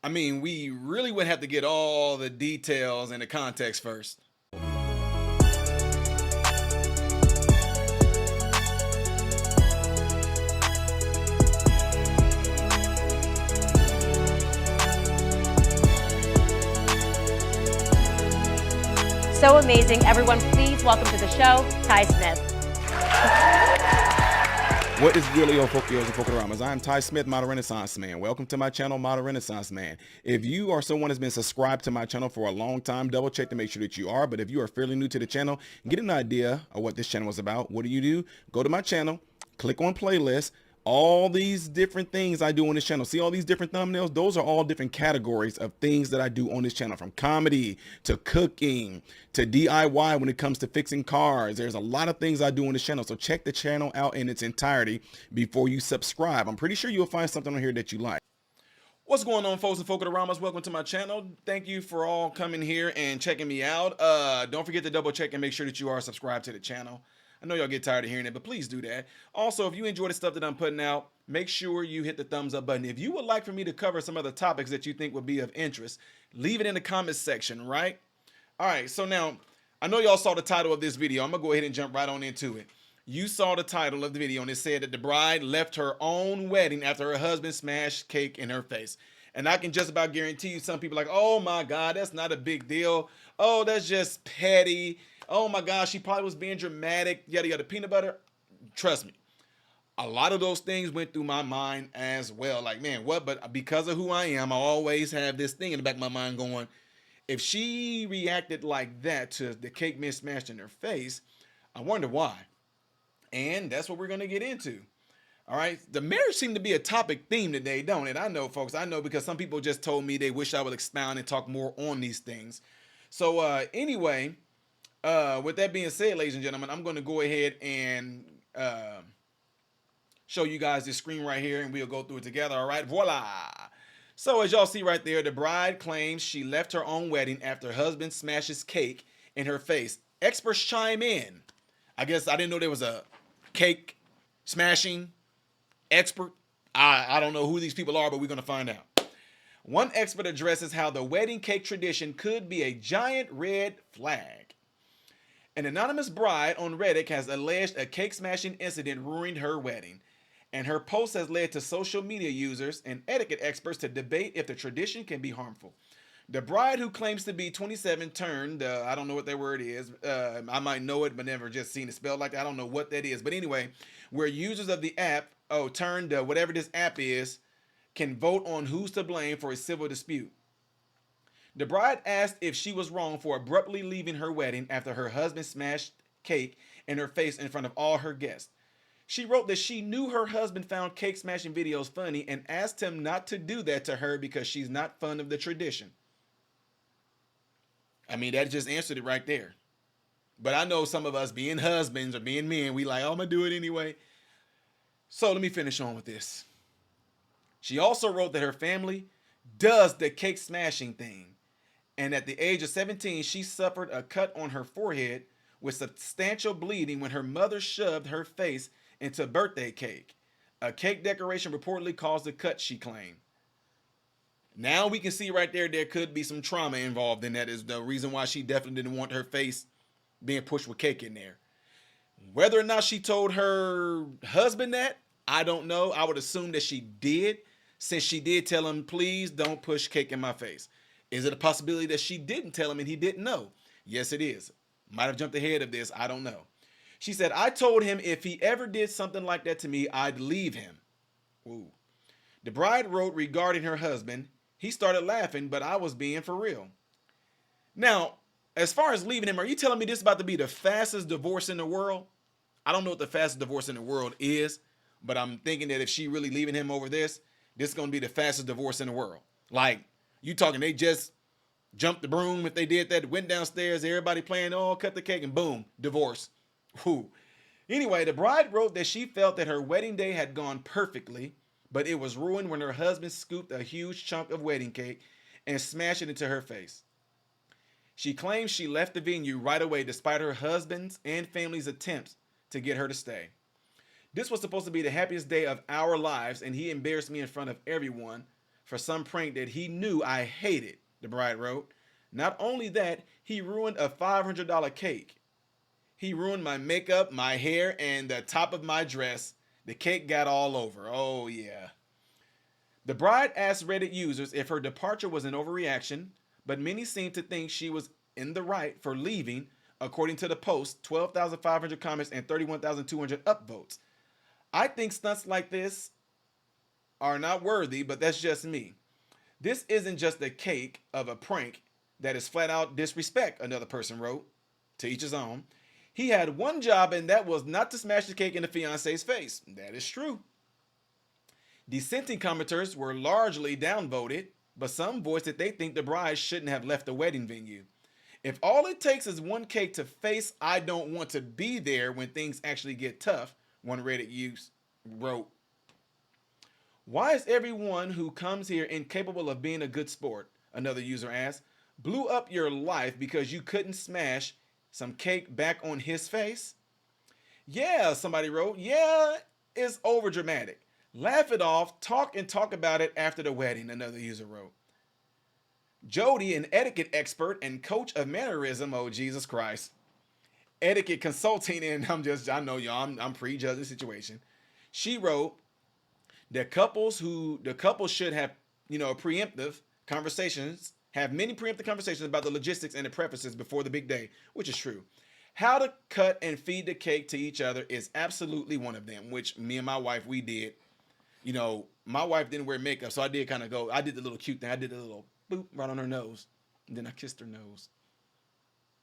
I mean, we really would have to get all the details and the context first. So amazing. Everyone, please welcome to the show, Ty Smith. What is really Ofokios and Fokuramas? I'm Ty Smith, Model Renaissance Man. Welcome to my channel, Model Renaissance Man. If you are someone that's been subscribed to my channel for a long time, double check to make sure that you are. But if you are fairly new to the channel, get an idea of what this channel is about. What do? Go to my channel, click on playlist. All these different things I do on this channel. See all these different thumbnails? Those are all different categories of things that I do on this channel, from comedy to cooking to DIY when it comes to fixing cars. There's a lot of things I do on this channel. So check the channel out in its entirety before you subscribe. I'm pretty sure you'll find something on here that you like. What's going on, folks and Fokuramas? Welcome to my channel. Thank you for all coming here and checking me out. Don't forget to double check and make sure that you are subscribed to the channel. I know y'all get tired of hearing it, but please do that. Also, if you enjoy the stuff that I'm putting out, make sure you hit the thumbs up button. If you would like for me to cover some other topics that you think would be of interest, leave it in the comments section, right? All right, so now, I know y'all saw the title of this video. I'm gonna go ahead and jump right on into it. You saw the title of the video and it said that the bride left her own wedding after her husband smashed cake in her face. And I can just about guarantee you some people are like, oh my God, that's not a big deal. Oh, that's just petty. Oh my gosh, she probably was being dramatic, yada yada. Peanut butter, trust me, a lot of those things went through my mind as well. Like, man, what? But because of who I am, I always have this thing in the back of my mind going, if she reacted like that to the cake being smashed in her face, I wonder why. And that's what we're going to get into. All right. The marriage seemed to be a topic theme today, don't it? I know, folks. I know, because some people just told me they wish I would expound and talk more on these things. So anyway, with that being said, ladies and gentlemen, I'm going to go ahead and show you guys this screen right here, and we'll go through it together. All right. Voila. So as y'all see right there, the bride claims she left her own wedding after her husband smashes cake in her face. Experts chime in. I guess I didn't know there was a cake smashing expert. I don't know who these people are, but we're going to find out. One expert addresses how the wedding cake tradition could be a giant red flag. An anonymous bride on Reddit has alleged a cake smashing incident ruined her wedding, and her post has led to social media users and etiquette experts to debate if the tradition can be harmful. The bride, who claims to be 27, turned, I don't know what that word is. I might know it, but never just seen it spelled like that. I don't know what that is. But anyway, where users of the app, turned whatever this app is, can vote on who's to blame for a civil dispute. The bride asked if she was wrong for abruptly leaving her wedding after her husband smashed cake in her face in front of all her guests. She wrote that she knew her husband found cake smashing videos funny and asked him not to do that to her because she's not fond of the tradition. I mean, that just answered it right there. But I know some of us, being husbands or being men, we like, oh, I'm going to do it anyway. So let me finish on with this. She also wrote that her family does the cake smashing thing. And at the age of 17, she suffered a cut on her forehead with substantial bleeding when her mother shoved her face into a birthday cake. A cake decoration reportedly caused the cut, she claimed. Now we can see right there could be some trauma involved in that. Is the reason why she definitely didn't want her face being pushed with cake in there. Whether or not she told her husband that, I don't know. I would assume that she did, since she did tell him, please don't push cake in my face. Is it a possibility that she didn't tell him and he didn't know? Yes, it is. Might have jumped ahead of this. I don't know. She said, I told him if he ever did something like that to me, I'd leave him. Ooh. The bride wrote regarding her husband, he started laughing, but I was being for real. Now, as far as leaving him, are you telling me this is about to be the fastest divorce in the world? I don't know what the fastest divorce in the world is, but I'm thinking that if she really leaving him over this is going to be the fastest divorce in the world. Like, you talking they just jumped the broom if they did that, went downstairs, everybody playing, oh, cut the cake, and boom, divorce. Whew. Anyway, the bride wrote that she felt that her wedding day had gone perfectly, but it was ruined when her husband scooped a huge chunk of wedding cake and smashed it into her face. She claims she left the venue right away despite her husband's and family's attempts to get her to stay. This was supposed to be the happiest day of our lives, and he embarrassed me in front of everyone for some prank that he knew I hated, the bride wrote. Not only that, he ruined a $500 cake. He ruined my makeup, my hair, and the top of my dress. The cake got all over. Oh, yeah. The bride asked Reddit users if her departure was an overreaction, but many seemed to think she was in the right for leaving, according to the post, 12,500 comments and 31,200 upvotes. I think stunts like this are not worthy, but that's just me. This isn't just a cake of a prank that is flat out disrespect, another person wrote. To each his own. He had one job, and that was not to smash the cake in the fiance's face. That is true. Dissenting commenters were largely downvoted, but some voiced that they think the bride shouldn't have left the wedding venue. If all it takes is one cake to face I don't want to be there when things actually get tough, one Reddit user wrote. Why is everyone who comes here incapable of being a good sport? Another user asked. Blew up your life because you couldn't smash some cake back on his face? Yeah, somebody wrote. Yeah, it's over dramatic. Laugh it off, talk about it after the wedding, another user wrote. Jody, an etiquette expert and coach of mannerism, oh Jesus Christ. Etiquette consulting, and I know y'all, I'm prejudging the situation. She wrote that the couples should have, preemptive conversations, have many preemptive conversations about the logistics and the preferences before the big day, which is true. How to cut and feed the cake to each other is absolutely one of them, which me and my wife, we did. My wife didn't wear makeup, so I did I did the little cute thing. I did the little boop right on her nose, and then I kissed her nose.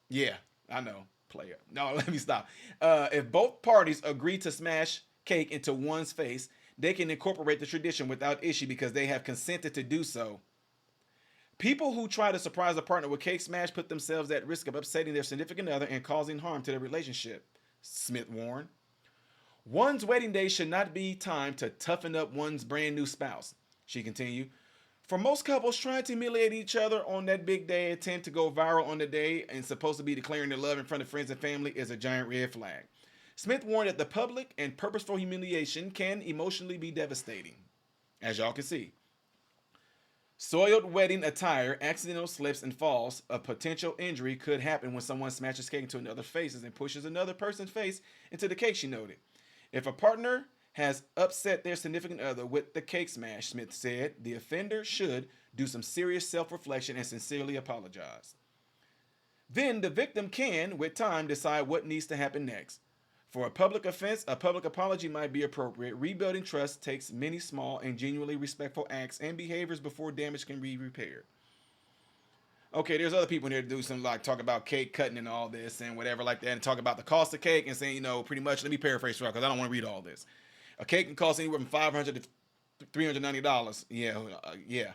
Yeah, I know, player. No, let me stop. If both parties agree to smash cake into one's face, they can incorporate the tradition without issue because they have consented to do so. People who try to surprise a partner with cake smash put themselves at risk of upsetting their significant other and causing harm to their relationship, Smith warned. One's wedding day should not be time to toughen up one's brand new spouse, she continued. For most couples, trying to humiliate each other on that big day, attempt to go viral on the day, and supposed to be declaring their love in front of friends and family is a giant red flag. Smith warned that the public and purposeful humiliation can emotionally be devastating, as y'all can see. Soiled wedding attire, accidental slips and falls, a potential injury could happen when someone smashes cake into another's faces and pushes another person's face into the cake, she noted. If a partner has upset their significant other with the cake smash, Smith said, the offender should do some serious self-reflection and sincerely apologize. Then the victim can, with time, decide what needs to happen next. For a public offense, a public apology might be appropriate. Rebuilding trust takes many small and genuinely respectful acts and behaviors before damage can be repaired. Okay, there's other people in here to do some talk about cake cutting and all this and whatever like that, and talk about the cost of cake and saying, pretty much, let me paraphrase because I don't want to read all this. A cake can cost anywhere from $500 to $390. Yeah.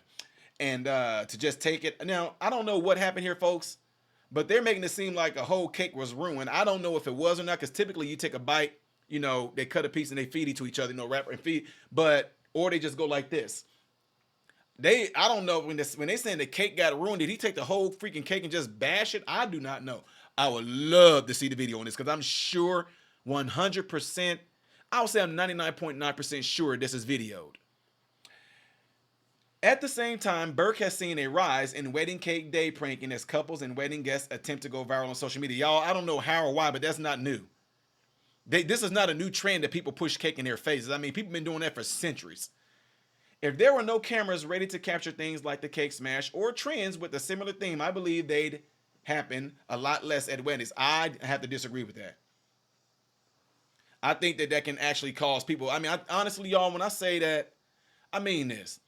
And to just take it. Now, I don't know what happened here, folks, but they're making it seem like a whole cake was ruined. I don't know if it was or not, because typically you take a bite, they cut a piece and they feed it to each other, wrap and feed, or they just go like this. I don't know when they saying the cake got ruined, did he take the whole freaking cake and just bash it? I do not know. I would love to see the video on this because I'm sure 100%, I would say I'm 99.9% sure this is videoed. At the same time, Burke has seen a rise in wedding cake day pranking as couples and wedding guests attempt to go viral on social media. Y'all, I don't know how or why, but that's not new. This is not a new trend that people push cake in their faces. I mean, people have been doing that for centuries. If there were no cameras ready to capture things like the cake smash or trends with a similar theme, I believe they'd happen a lot less at weddings. I have to disagree with that. I think that can actually cause people. I mean, honestly, y'all, when I say that, I mean this.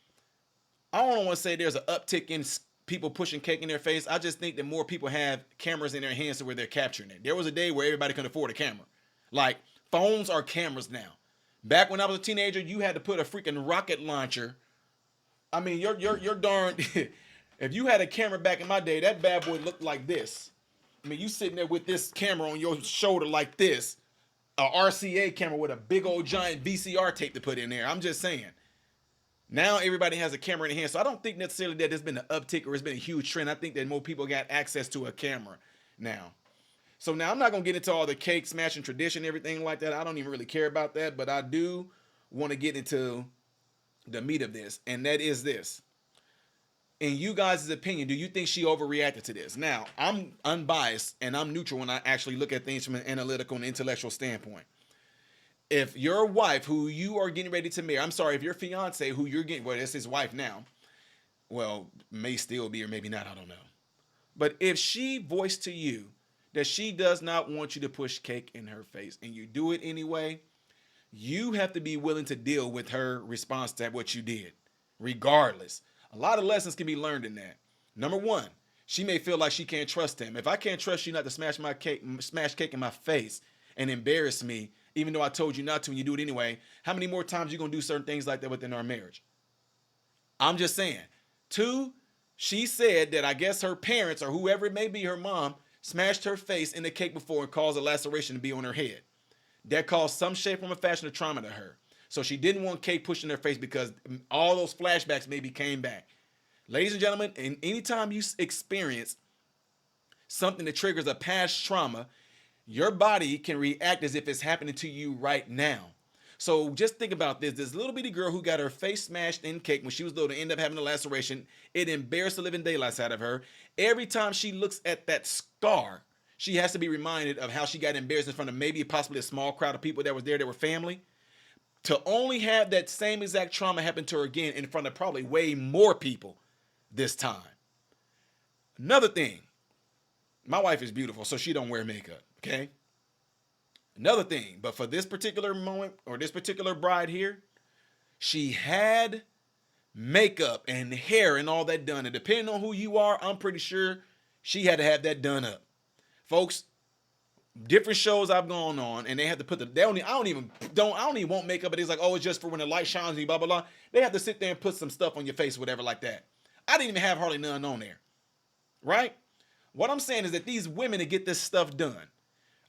I don't want to say there's an uptick in people pushing cake in their face. I just think that more people have cameras in their hands to where they're capturing it. There was a day where everybody could afford a camera. Like, phones are cameras now. Back when I was a teenager, you had to put a freaking rocket launcher. I mean, you're darn. If you had a camera back in my day, that bad boy looked like this. I mean, you sitting there with this camera on your shoulder like this. A RCA camera with a big old giant VCR tape to put in there. I'm just saying. Now everybody has a camera in their hand. So I don't think necessarily that there's been an uptick or it's been a huge trend. I think that more people got access to a camera now. So now I'm not going to get into all the cake smashing tradition, everything like that. I don't even really care about that. But I do want to get into the meat of this. And that is this. in you guys' opinion, do you think she overreacted to this? Now, I'm unbiased and I'm neutral when I actually look at things from an analytical and intellectual standpoint. If your wife, who you are getting ready to marry, I'm sorry, if your fiance, who you're getting, well, it's his wife now, well, may still be or maybe not, I don't know. But if she voiced to you that she does not want you to push cake in her face and you do it anyway, you have to be willing to deal with her response to what you did, regardless. A lot of lessons can be learned in that. Number one, she may feel like she can't trust him. If I can't trust you not to smash cake in my face and embarrass me, even though I told you not to and you do it anyway, how many more times you gonna do certain things like that within our marriage? I'm just saying. Two, she said that I guess her parents or whoever it may be, her mom, smashed her face in the cake before and caused a laceration to be on her head. That caused some shape, form, or fashion of trauma to her. So she didn't want cake pushed in her face because all those flashbacks maybe came back. Ladies and gentlemen, and anytime you experience something that triggers a past trauma, your body can react as if it's happening to you right now. So just think about this. This little bitty girl who got her face smashed in cake when she was little to end up having a laceration. It embarrassed the living daylights out of her. Every time she looks at that scar, she has to be reminded of how she got embarrassed in front of maybe possibly a small crowd of people that was there that were family. To only have that same exact trauma happen to her again in front of probably way more people this time. Another thing, my wife is beautiful, so she don't wear makeup, okay? Another thing, but for this particular moment or this particular bride here, she had makeup and hair and all that done. And depending on who you are, I'm pretty sure she had to have that done up. Folks, different shows I've gone on, and they have to put I don't even want makeup, but it's like, oh, it's just for when the light shines on you, blah, blah, blah. They have to sit there and put some stuff on your face, whatever like that. I didn't even have hardly none on there, right? What I'm saying is that these women that get this stuff done,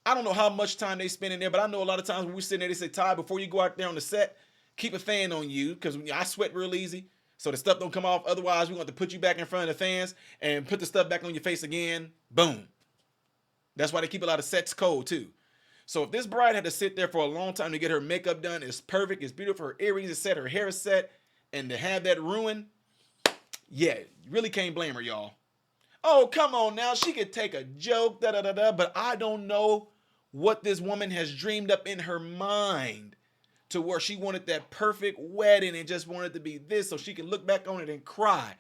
I don't know how much time they spend in there, but I know a lot of times when we're sitting there, they say, Ty, before you go out there on the set, keep a fan on you, because I sweat real easy, so the stuff don't come off. Otherwise, we want to put you back in front of the fans and put the stuff back on your face again. Boom. That's why they keep a lot of sets cold, too. So if this bride had to sit there for a long time to get her makeup done, it's perfect, it's beautiful, her earrings are set, her hair is set, and to have that ruined, yeah, you really can't blame her, y'all. Oh, come on now, she could take a joke, da-da-da-da, but I don't know what this woman has dreamed up in her mind to where she wanted that perfect wedding and just wanted to be this so she can look back on it and cry.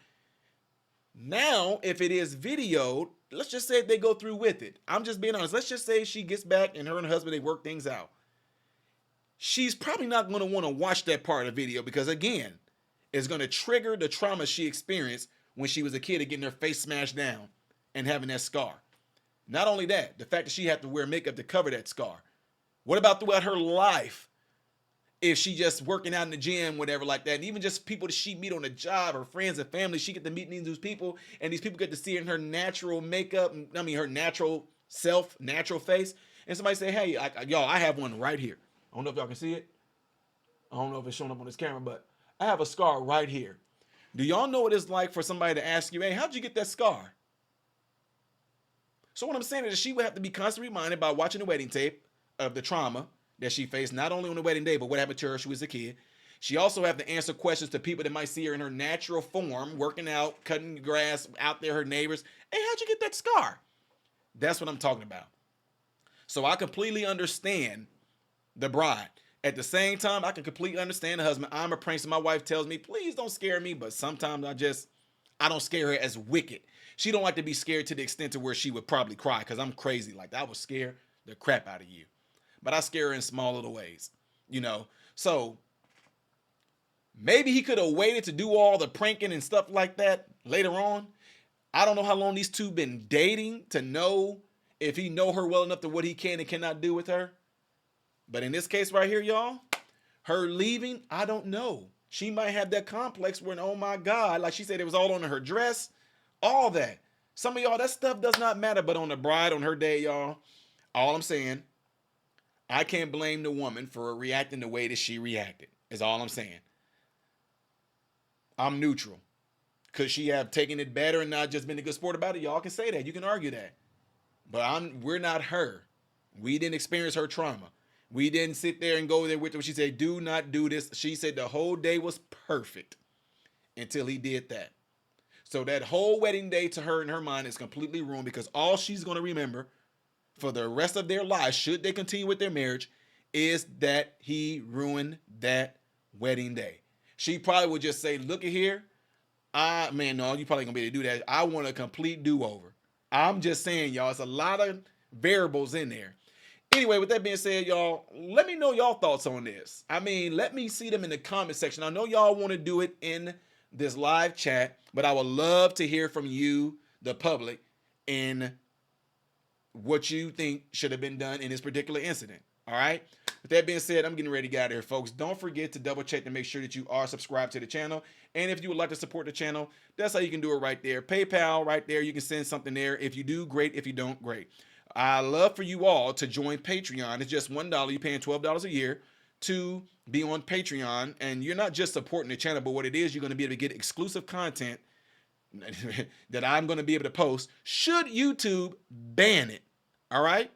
Now, if it is videoed, let's just say they go through with it. I'm just being honest. Let's just say she gets back and her and her husband, they work things out. She's probably not going to want to watch that part of the video because, again, it's going to trigger the trauma she experienced when she was a kid of getting her face smashed down and having that scar. Not only that, the fact that she had to wear makeup to cover that scar. What about throughout her life? If she just working out in the gym, whatever like that, and even just people that she meet on the job, her friends and family, she get to meet these people, and these people get to see her in her natural makeup, her natural self, natural face, and somebody say, hey, y'all, I have one right here. I don't know if y'all can see it. I don't know if it's showing up on this camera, but I have a scar right here. Do y'all know what it's like for somebody to ask you, hey, how'd you get that scar? So what I'm saying is she would have to be constantly reminded by watching the wedding tape of the trauma that she faced, not only on the wedding day, but what happened to her when she was a kid. She also have to answer questions to people that might see her in her natural form, working out, cutting grass out there, her neighbors. Hey, how'd you get that scar? That's what I'm talking about. So I completely understand the bride. At the same time, I can completely understand the husband. I'm a prankster. My wife tells me, please don't scare me, but sometimes I don't scare her as wicked. She don't like to be scared to the extent to where she would probably cry because I'm crazy. Like, I would scare the crap out of you. But I scare her in small little ways, So maybe he could have waited to do all the pranking and stuff like that later on. I don't know how long these two been dating to know if he know her well enough to what he can and cannot do with her. But in this case right here, y'all, her leaving, I don't know. She might have that complex where, oh my God, like she said, it was all on her dress, all that. Some of y'all, that stuff does not matter. But on the bride, on her day, y'all, all I'm saying, I can't blame the woman for reacting the way that she reacted, is all I'm saying. I'm neutral. Could she have taken it better and not just been a good sport about it? Y'all can say that. You can argue that. But we're not her. We didn't experience her trauma. We didn't sit there and go there with her. She said, do not do this. She said the whole day was perfect until he did that. So that whole wedding day to her in her mind is completely ruined, because all she's going to remember for the rest of their lives, should they continue with their marriage, is that he ruined that wedding day. She probably would just say, look at here. Man, no, you probably gonna be able to do that. I want a complete do-over. I'm just saying, y'all, it's a lot of variables in there. Anyway, with that being said, y'all, let me know y'all thoughts on this. I mean, let me see them in the comment section. I know y'all want to do it in this live chat, but I would love to hear from you, the public, in what you think should have been done in this particular incident. All right. With that being said, I'm getting ready to get out of here, folks. Don't forget to double check to make sure that you are subscribed to the channel. And if you would like to support the channel, that's how you can do it right there. PayPal right there. You can send something there. If you do, great. If you don't, great. I love for you all to join Patreon. It's just $1. You're paying $12 a year to be on Patreon. And you're not just supporting the channel, but what it is, you're going to be able to get exclusive content that I'm going to be able to post should YouTube ban it. All right.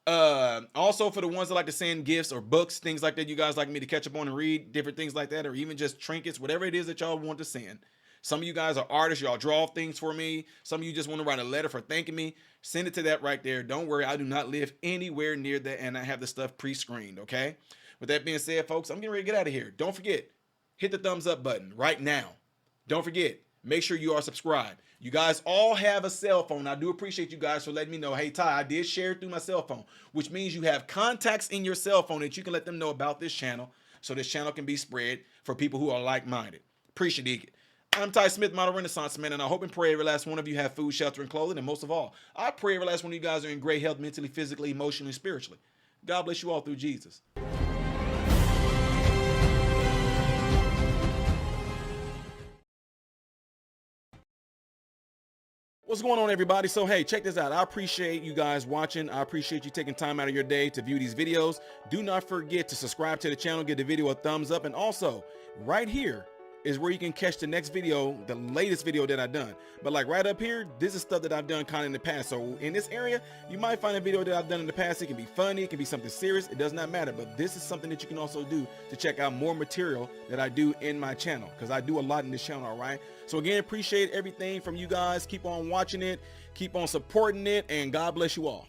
Also, for the ones that like to send gifts or books, things like that, you guys like me to catch up on and read different things like that, or even just trinkets, whatever it is that y'all want to send. Some of you guys are artists. Y'all draw things for me. Some of you just want to write a letter for thanking me. Send it to that right there. Don't worry. I do not live anywhere near that, and I have the stuff pre-screened. Okay. With that being said, folks, I'm getting ready to get out of here. Don't forget, hit the thumbs up button right now. Don't forget, make sure you are subscribed. You guys all have a cell phone. I do appreciate you guys for letting me know, hey, Ty, I did share it through my cell phone, which means you have contacts in your cell phone that you can let them know about this channel, so this channel can be spread for people who are like-minded. Appreciate it. I'm Ty Smith, Model Renaissance Man, and I hope and pray every last one of you have food, shelter, and clothing, and most of all, I pray every last one of you guys are in great health mentally, physically, emotionally, and spiritually. God bless you all through Jesus. What's going on, everybody? So, hey, check this out. I appreciate you guys watching. I appreciate you taking time out of your day to view these videos. Do not forget to subscribe to the channel, give the video a thumbs up, and also right here is where you can catch the next video, the latest video that I've done. But like right up here, this is stuff that I've done kind of in the past. So in this area, you might find a video that I've done in the past. It can be funny, it can be something serious. It does not matter. But this is something that you can also do to check out more material that I do in my channel, because I do a lot in this channel, all right? So again, appreciate everything from you guys. Keep on watching it, keep on supporting it, and God bless you all.